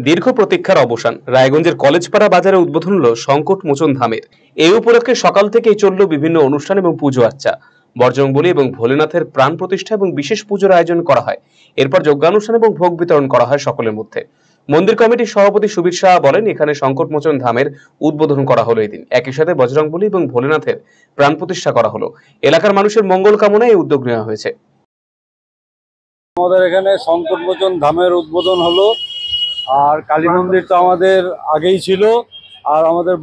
দীর্ঘ প্রতীক্ষার অবসান। রায়গঞ্জের কলেজপাড়া বাজারে উদ্বোধন হলো সংকটমোচন ধামের। এই উপলক্ষে সকাল থেকেই চলল বিভিন্ন অনুষ্ঠান এবং পুজো আর্চা। বজরংবলী এবং ভোলেনাথের প্রাণ প্রতিষ্ঠা এবং বিশেষ পুজোর আয়োজন করা হয়। এরপর যজ্ঞানুষ্ঠান এবং ভোগ বিতরণ করা হয় সকলের মধ্যে। মন্দির কমিটির সভাপতি সুবীর শাহ বলেন, এখানে সংকটমোচন ধামের উদ্বোধন করা হলো এদিন। একই সাথে বজরংবলী এবং ভোলেনাথের প্রাণ প্রতিষ্ঠা করা হলো। এলাকার মানুষের মঙ্গল কামনায় এই উদ্যোগ নেওয়া হয়েছে। আমাদের এখানে সংকটমোচন ধামের উদ্বোধন হলো। আর কালী মন্দির তো আমাদের আগেই ছিল, আর আমাদের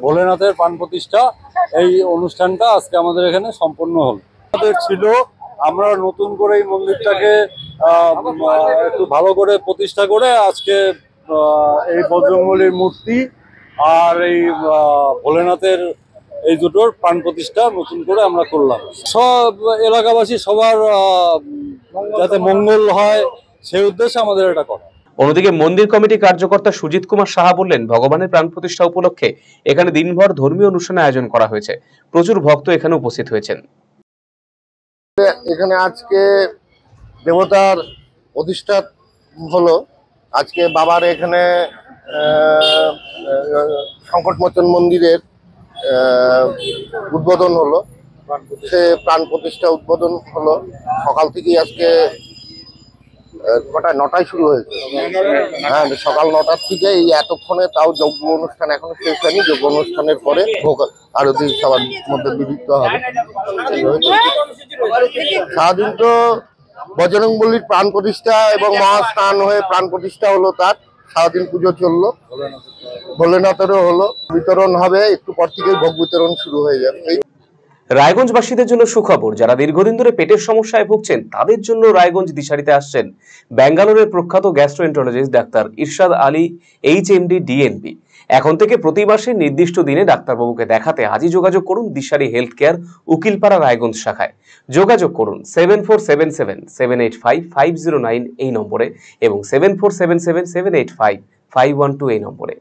ভোলেনাথের প্রাণ প্রতিষ্ঠা এই অনুষ্ঠানটা আজকে আমাদের এখানে সম্পন্ন হলো। আমাদের ছিল, আমরা নতুন করে এই মন্দিরটাকে একটু ভালো করে প্রতিষ্ঠা করে আজকে এই বজরংবলীর মূর্তি আর এই ভোলেনাথের এই দুটোর প্রাণ প্রতিষ্ঠা নতুন করে আমরা করলাম। সব এলাকাবাসী সবার যাতে মঙ্গল হয় সেই উদ্দেশ্যে আমাদের এটা করা। অন্যদিকে মন্দির কমিটি কার্যকর্তা সুজিত কুমার সাহা বললেন, ভগবানের প্রাণ প্রতিষ্ঠা উপলক্ষে এখানে দিনভর ধর্মীয় অনুষ্ঠানের আয়োজন করা হয়েছে। প্রচুর ভক্ত এখানে উপস্থিত হয়েছেন। এখানে আজকে দেবতার প্রতিষ্ঠা হলো। আজকে বাবার এখানে সংকটমোচন মন্দিরের উদ্বোধন হলো। সে প্রাণ প্রতিষ্ঠা উদ্বোধন হলো। সকাল থেকেই আজকে কটায় 9টায় শুরু হয়েছে। হ্যাঁ, সকাল 9টার থেকে এই এতক্ষণে তাও যজ্ঞ অনুষ্ঠান এখনো শেষ হয়নি। যজ্ঞ অনুষ্ঠানের পরে ভোগ আরতি সবার মধ্যে বিহিত হবে। সারাদিন তো বজরংবলীর প্রাণ প্রতিষ্ঠা এবং মহাস্নান হয়ে প্রাণ প্রতিষ্ঠা হলো। তার সারাদিন পুজো চললো। ভোলেনাথেরও হলো, বিতরণ হবে একটু পর থেকেই ভোগ বিতরণ শুরু হয়ে যাবে। রায়গঞ্জবাসীদের জন্য সুখবর। যারা দীর্ঘদিন ধরে পেটের সমস্যায় ভুগছেন তাদের জন্য রায়গঞ্জ দিশারিতে আসছেন ব্যাঙ্গালোরের প্রখ্যাত গ্যাস্ট্রোএন্টারোলজিস্ট ডাক্তার ইরশাদ আলী HMD DNB। এখন থেকে প্রতি মাসে নির্দিষ্ট দিনে ডাক্তারবাবুকে দেখাতে আজই যোগাযোগ করুন দিশারি হেলথ কেয়ার উকিলপাড়া রায়গঞ্জ শাখায়। যোগাযোগ করুন 7477785509 এই নম্বরে এবং 7477785512 এই নম্বরে।